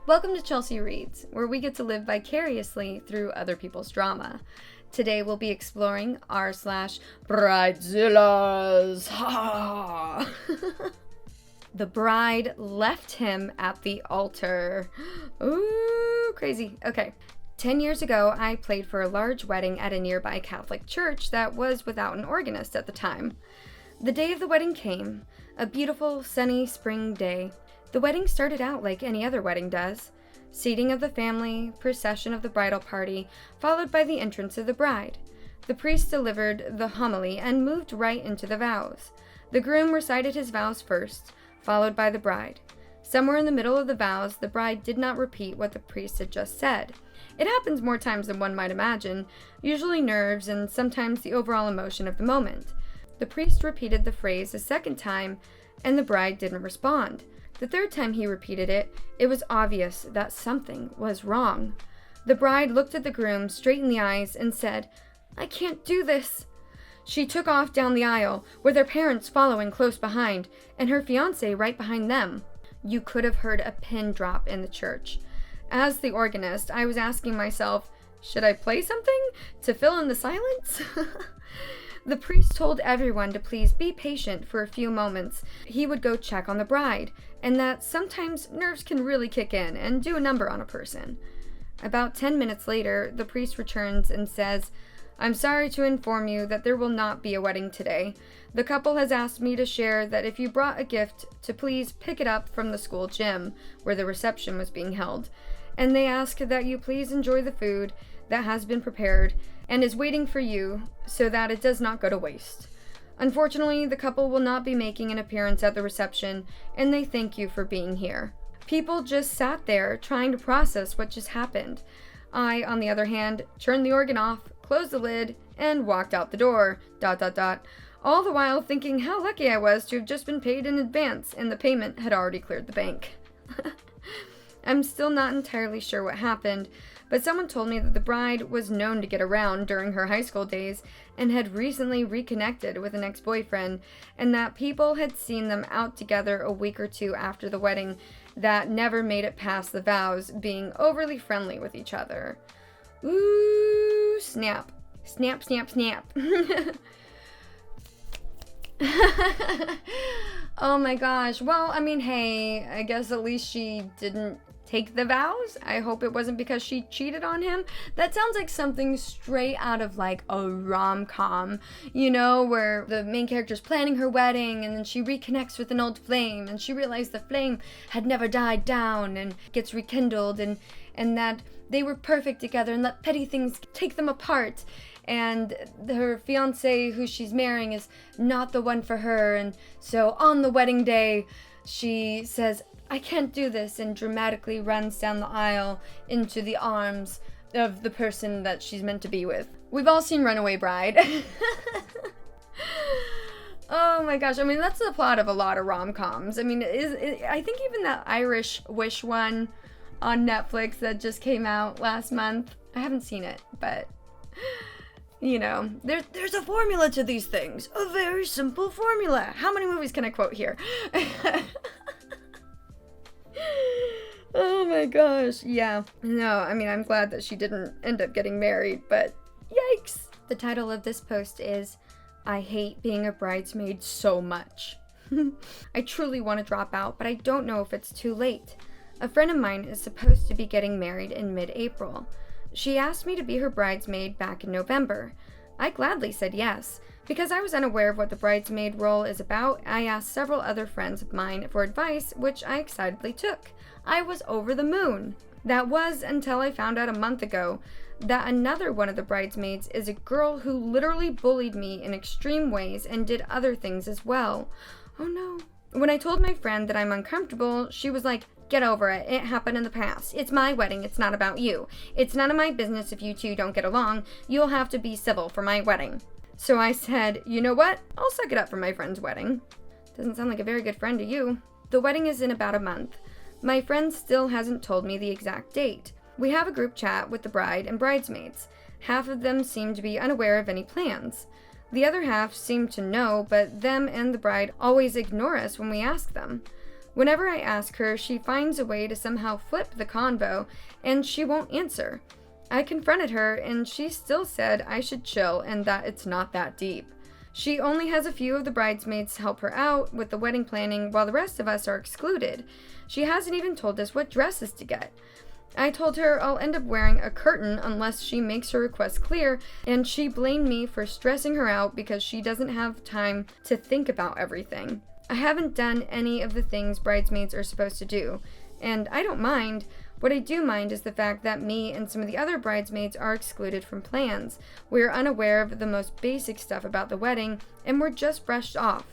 Welcome to Chelsea Reads, where we get to live vicariously through other people's drama. Today we'll be exploring r/Bridezillas. Ha! The bride left him at the altar. Ooh, crazy. Okay. 10 years ago, I played for a large wedding at a nearby Catholic church that was without an organist at the time. The day of the wedding came, a beautiful, sunny spring day. The wedding started out like any other wedding does. Seating of the family, procession of the bridal party, followed by the entrance of the bride. The priest delivered the homily and moved right into the vows. The groom recited his vows first, followed by the bride. Somewhere in the middle of the vows, the bride did not repeat what the priest had just said. It happens more times than one might imagine, usually nerves and sometimes the overall emotion of the moment. The priest repeated the phrase a second time, and the bride didn't respond. The third time he repeated it, it was obvious that something was wrong. The bride looked at the groom straight in the eyes and said, "I can't do this." She took off down the aisle, with her parents following close behind, and her fiancé right behind them. You could have heard a pin drop in the church. As the organist, I was asking myself, should I play something to fill in the silence? The priest told everyone to please be patient for a few moments. He would go check on the bride, and that sometimes nerves can really kick in and do a number on a person. About 10 minutes later, the priest returns and says, "I'm sorry to inform you that there will not be a wedding today. The couple has asked me to share that if you brought a gift, to please pick it up from the school gym, where the reception was being held. And they ask that you please enjoy the food that has been prepared and is waiting for you so that it does not go to waste. Unfortunately, the couple will not be making an appearance at the reception, and they thank you for being here." People just sat there trying to process what just happened. I, on the other hand, turned the organ off, closed the lid, and walked out the door, ... all the while thinking how lucky I was to have just been paid in advance and the payment had already cleared the bank. I'm still not entirely sure what happened, but someone told me that the bride was known to get around during her high school days and had recently reconnected with an ex-boyfriend, and that people had seen them out together a week or two after the wedding that never made it past the vows, being overly friendly with each other. Ooh, snap. Snap, snap, snap. Oh my gosh. Well, I mean, hey, I guess at least she didn't take the vows. I hope it wasn't because she cheated on him. That sounds like something straight out of like a rom-com, you know, where the main character's planning her wedding and then she reconnects with an old flame and she realized the flame had never died down and gets rekindled and that they were perfect together and let petty things take them apart. And her fiancé, who she's marrying, is not the one for her. And so on the wedding day, she says, "I can't do this," and dramatically runs down the aisle into the arms of the person that she's meant to be with. We've all seen Runaway Bride. Oh my gosh. I mean, that's the plot of a lot of rom-coms. I mean, I think even that Irish Wish one on Netflix that just came out last month. I haven't seen it, but... you know, there's a formula to these things. A very simple formula. How many movies can I quote here? Oh my gosh. Yeah. No, I mean, I'm glad that she didn't end up getting married, but yikes. The title of this post is, "I hate being a bridesmaid so much." I truly want to drop out, but I don't know if it's too late. A friend of mine is supposed to be getting married in mid-April. She asked me to be her bridesmaid back in November. I gladly said yes. Because I was unaware of what the bridesmaid role is about, I asked several other friends of mine for advice, which I excitedly took. I was over the moon. That was until I found out a month ago that another one of the bridesmaids is a girl who literally bullied me in extreme ways and did other things as well. Oh no. When I told my friend that I'm uncomfortable, she was like, "Get over it. It happened in the past. It's my wedding. It's not about you. It's none of my business if you two don't get along. You'll have to be civil for my wedding." So I said, "You know what? I'll suck it up for my friend's wedding." Doesn't sound like a very good friend to you. The wedding is in about a month. My friend still hasn't told me the exact date. We have a group chat with the bride and bridesmaids. Half of them seem to be unaware of any plans. The other half seem to know, but them and the bride always ignore us when we ask them. Whenever I ask her, she finds a way to somehow flip the convo, and she won't answer. I confronted her, and she still said I should chill and that it's not that deep. She only has a few of the bridesmaids help her out with the wedding planning, while the rest of us are excluded. She hasn't even told us what dresses to get. I told her I'll end up wearing a curtain unless she makes her request clear, and she blamed me for stressing her out because she doesn't have time to think about everything. I haven't done any of the things bridesmaids are supposed to do, and I don't mind. What I do mind is the fact that me and some of the other bridesmaids are excluded from plans. We are unaware of the most basic stuff about the wedding, and we're just brushed off.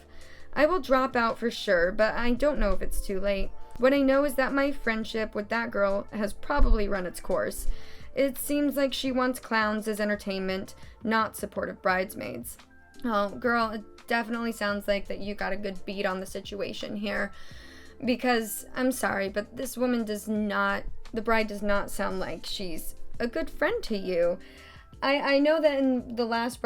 I will drop out for sure, but I don't know if it's too late. What I know is that my friendship with that girl has probably run its course. It seems like she wants clowns as entertainment, not supportive bridesmaids. Oh, girl, it definitely sounds like that you got a good beat on the situation here. Because, I'm sorry, but this woman the bride does not sound like she's a good friend to you. I know that in the last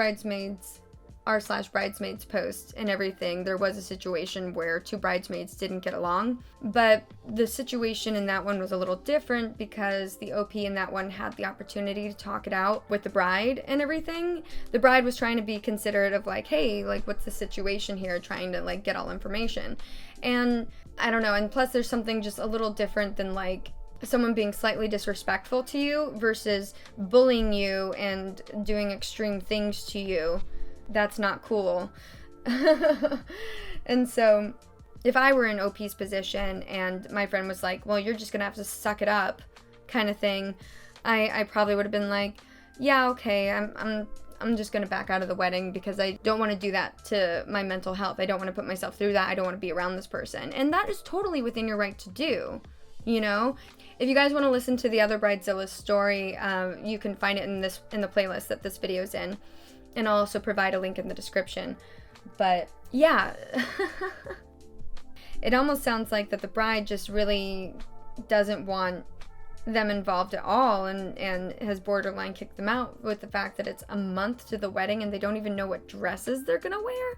r/bridesmaids post and everything, there was a situation where two bridesmaids didn't get along, but the situation in that one was a little different because the OP in that one had the opportunity to talk it out with the bride and everything. The bride was trying to be considerate of like, hey, like, what's the situation here, trying to like get all information. And I don't know, and plus there's something just a little different than like someone being slightly disrespectful to you versus bullying you and doing extreme things to you. That's not cool. And so if I were in OP's position and my friend was like, well, you're just gonna have to suck it up kind of thing, I probably would have been like, yeah, okay, I'm just gonna back out of the wedding because I don't want to do that to my mental health. I don't want to put myself through that. I don't want to be around this person. And that is totally within your right to do, you know? If you guys want to listen to the other Bridezillas story, you can find it in the playlist that this video is in. And I'll also provide a link in the description. But yeah, it almost sounds like that the bride just really doesn't want them involved at all and has borderline kicked them out with the fact that it's a month to the wedding and they don't even know what dresses they're gonna wear.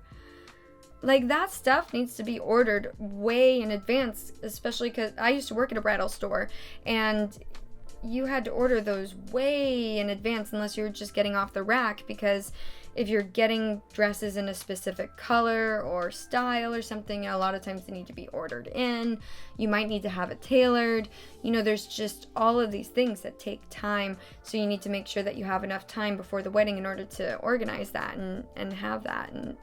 Like, that stuff needs to be ordered way in advance, especially because I used to work at a bridal store and you had to order those way in advance unless you were just getting off the rack, because if you're getting dresses in a specific color or style or something, a lot of times they need to be ordered in. You might need to have it tailored. You know, there's just all of these things that take time, so you need to make sure that you have enough time before the wedding in order to organize that and have that and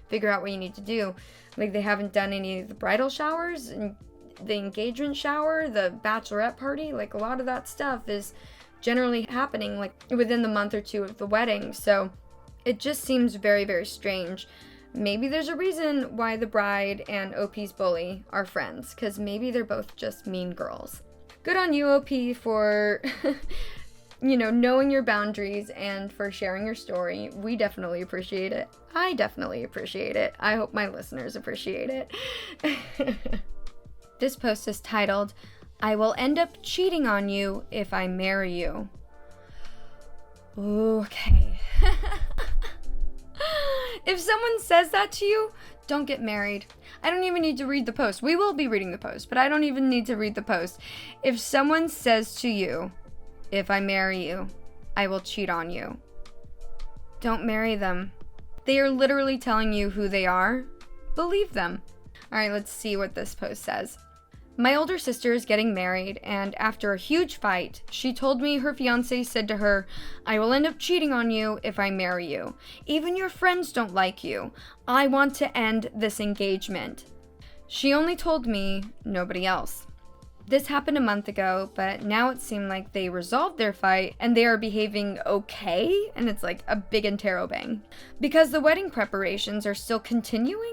figure out what you need to do. Like, they haven't done any of the bridal showers and the engagement shower, the bachelorette party. Like, a lot of that stuff is generally happening like within the month or two of the wedding. So it just seems very, very strange. Maybe there's a reason why the bride and OP's bully are friends, because maybe they're both just mean girls. Good on you, OP, for you know, knowing your boundaries and for sharing your story. We definitely appreciate it. I definitely appreciate it. I hope my listeners appreciate it. This post is titled, "I will end up cheating on you if I marry you." Okay. If someone says that to you, don't get married. I don't even need to read the post. We will be reading the post, but I don't even need to read the post. If someone says to you, "If I marry you, I will cheat on you," don't marry them. They are literally telling you who they are. Believe them. All right, let's see what this post says. My older sister is getting married, and after a huge fight, she told me her fiancé said to her, "I will end up cheating on you if I marry you. Even your friends don't like you. I want to end this engagement." She only told me, nobody else. This happened a month ago, but now it seemed like they resolved their fight and they are behaving okay, and it's like a big interrobang. Because the wedding preparations are still continuing?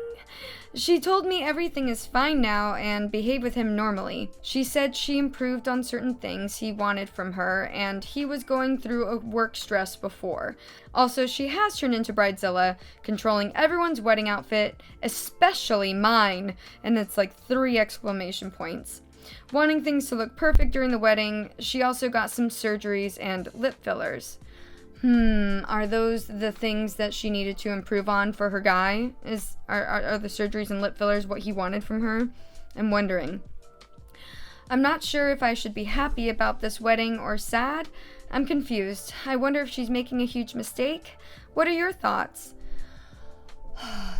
She told me everything is fine now and behave with him normally. She said she improved on certain things he wanted from her and he was going through a work stress before. Also, she has turned into Bridezilla, controlling everyone's wedding outfit, especially mine, and it's like 3 exclamation points. Wanting things to look perfect during the wedding, she also got some surgeries and lip fillers. Are those the things that she needed to improve on for her guy? Are the surgeries and lip fillers what he wanted from her? I'm wondering. I'm not sure if I should be happy about this wedding or sad. I'm confused. I wonder if she's making a huge mistake. What are your thoughts?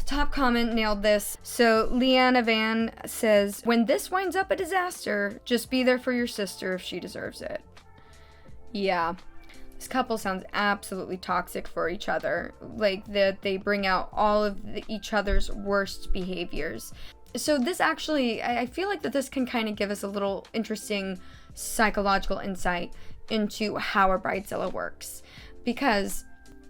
Top comment nailed this. So Leanna Van says, when this winds up a disaster, just be there for your sister if she deserves it. Yeah. This couple sounds absolutely toxic for each other. Like that they bring out all of each other's worst behaviors. So this actually, I feel like that this can kind of give us a little interesting psychological insight into how a bridezilla works. Because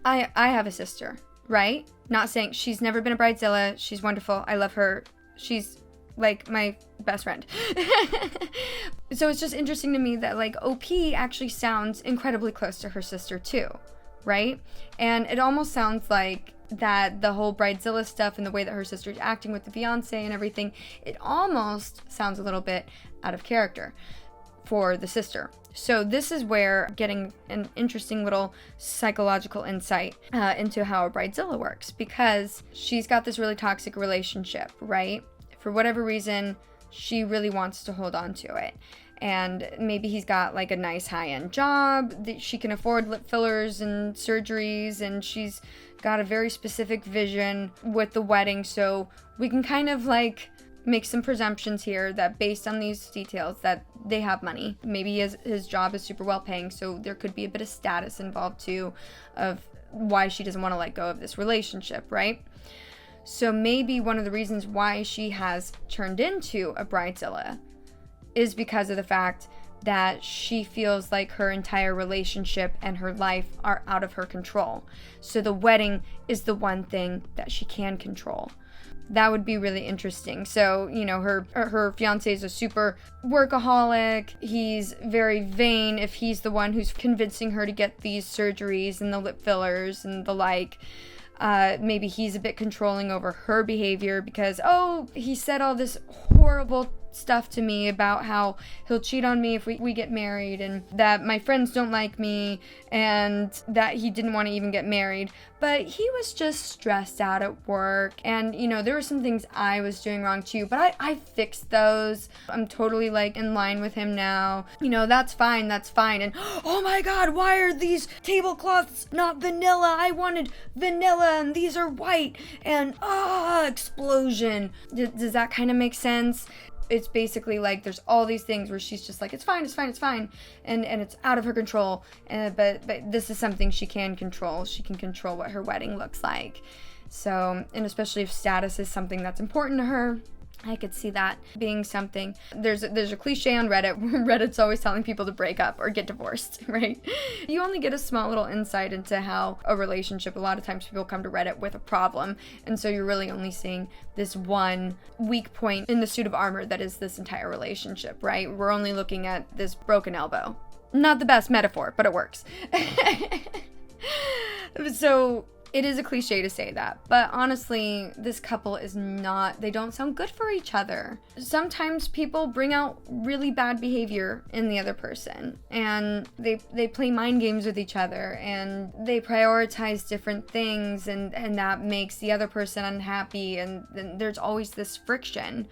I have a sister, right? Not saying she's never been a bridezilla. She's wonderful. I love her. She's like my best friend. So it's just interesting to me that like OP actually sounds incredibly close to her sister too, right? And it almost sounds like that the whole bridezilla stuff and the way that her sister's acting with the fiance and everything, it almost sounds a little bit out of character for the sister. So this is where getting an interesting little psychological insight into how a bridezilla works, because she's got this really toxic relationship, right? For whatever reason, she really wants to hold on to it. And maybe he's got like a nice high-end job that she can afford lip fillers and surgeries, and she's got a very specific vision with the wedding. So we can kind of like make some presumptions here that based on these details that they have money. Maybe his job is super well paying, so there could be a bit of status involved too of why she doesn't want to let go of this relationship, right? So maybe one of the reasons why she has turned into a bridezilla is because of the fact that she feels like her entire relationship and her life are out of her control. So the wedding is the one thing that she can control. That would be really interesting. So, you know, her fiance is a super workaholic. He's very vain if he's the one who's convincing her to get these surgeries and the lip fillers and the like. Maybe he's a bit controlling over her behavior because, oh, he said all this horrible stuff to me about how he'll cheat on me if we get married, and that my friends don't like me, and that he didn't want to even get married. But he was just stressed out at work, and you know, there were some things I was doing wrong too, but I fixed those. I'm totally like in line with him now. You know, that's fine. And oh my god, why are these tablecloths not vanilla? I wanted vanilla and these are white, and explosion. Does that kind of make sense? It's basically like there's all these things where she's just like, it's fine, and it's out of her control, but this is something she can control. She can control what her wedding looks like. So, and especially if status is something that's important to her, I could see that being something. There's a cliche on Reddit where Reddit's always telling people to break up or get divorced, right? You only get a small little insight into how a relationship, a lot of times people come to Reddit with a problem, and so you're really only seeing this one weak point in the suit of armor that is this entire relationship, right? We're only looking at this broken elbow. Not the best metaphor, but it works. So it is a cliche to say that, but honestly, this couple is not, they don't sound good for each other. Sometimes people bring out really bad behavior in the other person, and they play mind games with each other, and they prioritize different things, and that makes the other person unhappy, and then there's always this friction,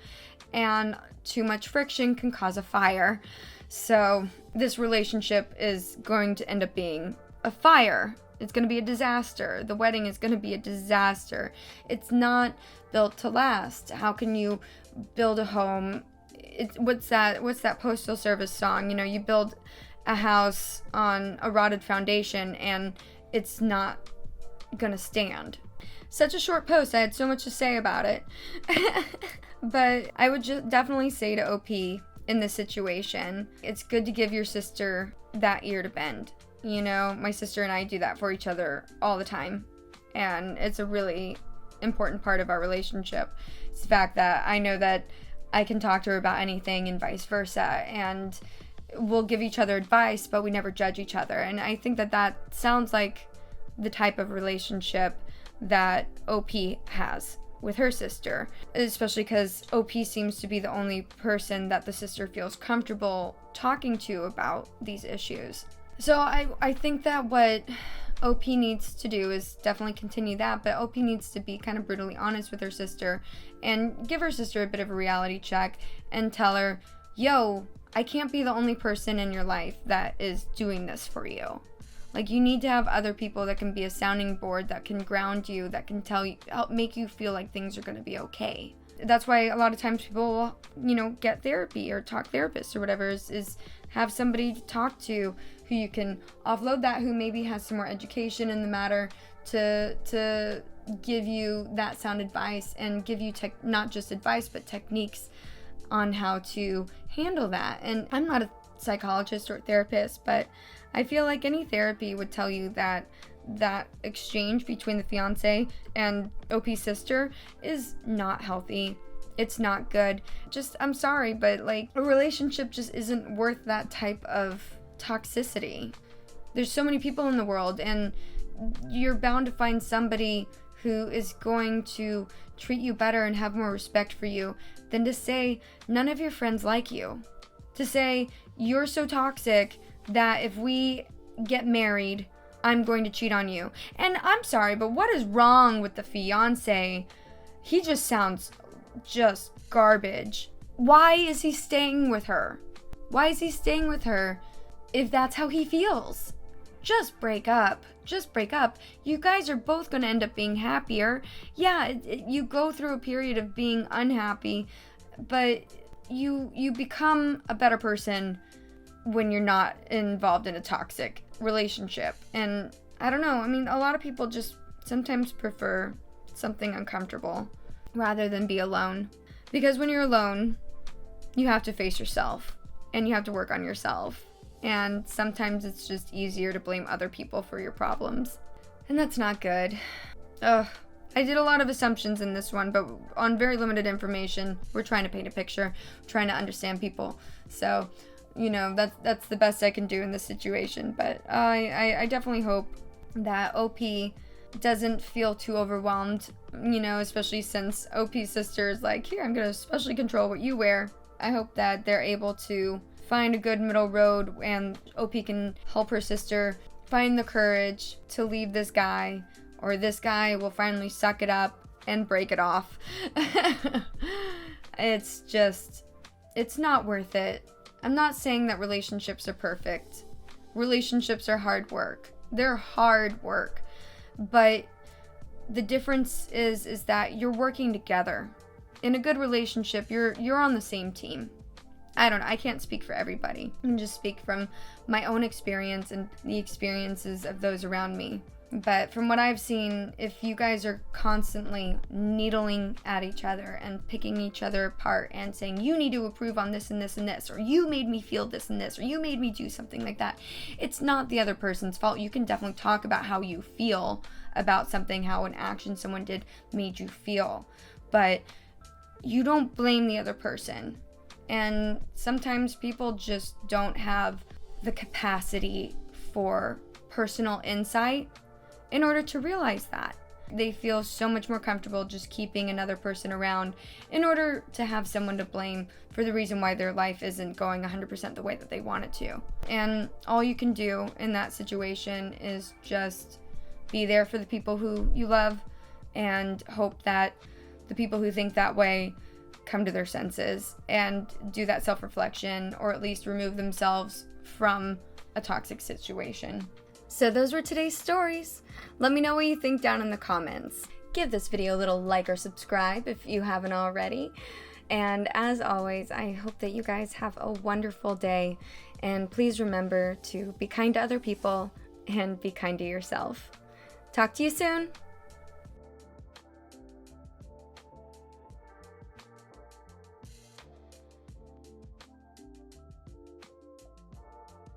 and too much friction can cause a fire. So this relationship is going to end up being a fire. It's going to be a disaster. The wedding is going to be a disaster. It's not built to last. How can you build a home? What's that Postal Service song? You know, you build a house on a rotted foundation and it's not going to stand. Such a short post. I had so much to say about it. But I would just definitely say to OP in this situation, it's good to give your sister that ear to bend. You know, my sister and I do that for each other all the time, and it's a really important part of our relationship. It's the fact that I know that I can talk to her about anything and vice versa, and we'll give each other advice, but we never judge each other. And I think that sounds like the type of relationship that OP has with her sister, especially because OP seems to be the only person that the sister feels comfortable talking to about these issues. So I think that what OP needs to do is definitely continue that, but OP needs to be kind of brutally honest with her sister and give her sister a bit of a reality check and tell her, yo, I can't be the only person in your life that is doing this for you. Like, you need to have other people that can be a sounding board, that can ground you, that can tell you, help make you feel like things are going to be okay. That's why a lot of times people will, get therapy or talk therapists or whatever, is have somebody to talk to who you can offload that, who maybe has some more education in the matter to give you that sound advice and give you not just advice, but techniques on how to handle that. And I'm not a psychologist or therapist, but I feel like any therapy would tell you that exchange between the fiance and OP's sister is not healthy. It's not good. I'm sorry, but like, a relationship just isn't worth that type of toxicity. There's so many people in the world, and you're bound to find somebody who is going to treat you better and have more respect for you than to say none of your friends like you. To say you're so toxic that if we get married, I'm going to cheat on you. And I'm sorry, but what is wrong with the fiance? He just sounds just garbage. Why is he staying with her? Why is he staying with her if that's how he feels? Just break up. Just break up. You guys are both going to end up being happier. Yeah, you go through a period of being unhappy, but you become a better person when you're not involved in a toxic relationship. And I don't know, I mean, a lot of people just sometimes prefer something uncomfortable rather than be alone. Because when you're alone, you have to face yourself and you have to work on yourself. And sometimes it's just easier to blame other people for your problems. And that's not good. Ugh. I did a lot of assumptions in this one, but on very limited information. We're trying to paint a picture, trying to understand people. So, that's the best I can do in this situation. But I definitely hope that OP doesn't feel too overwhelmed, especially since OP's sister is like, here, I'm going to specially control what you wear. I hope that they're able to find a good middle road and OP can help her sister find the courage to leave this guy, or this guy will finally suck it up and break it off. It's not worth it. I'm not saying that relationships are perfect. Relationships are hard work. They're hard work. But the difference is that you're working together. In a good relationship, you're on the same team. I don't know, I can't speak for everybody. I can just speak from my own experience and the experiences of those around me. But from what I've seen, if you guys are constantly needling at each other and picking each other apart and saying, you need to improve on this and this and this, or you made me feel this and this, or you made me do something like that, it's not the other person's fault. You can definitely talk about how you feel about something, how an action someone did made you feel. But you don't blame the other person. And sometimes people just don't have the capacity for personal insight in order to realize that. They feel so much more comfortable just keeping another person around in order to have someone to blame for the reason why their life isn't going 100% the way that they want it to. And all you can do in that situation is just be there for the people who you love and hope that the people who think that way come to their senses and do that self-reflection, or at least remove themselves from a toxic situation. So those were today's stories. Let me know what you think down in the comments. Give this video a little like or subscribe if you haven't already. And as always, I hope that you guys have a wonderful day. And please remember to be kind to other people and be kind to yourself. Talk to you soon.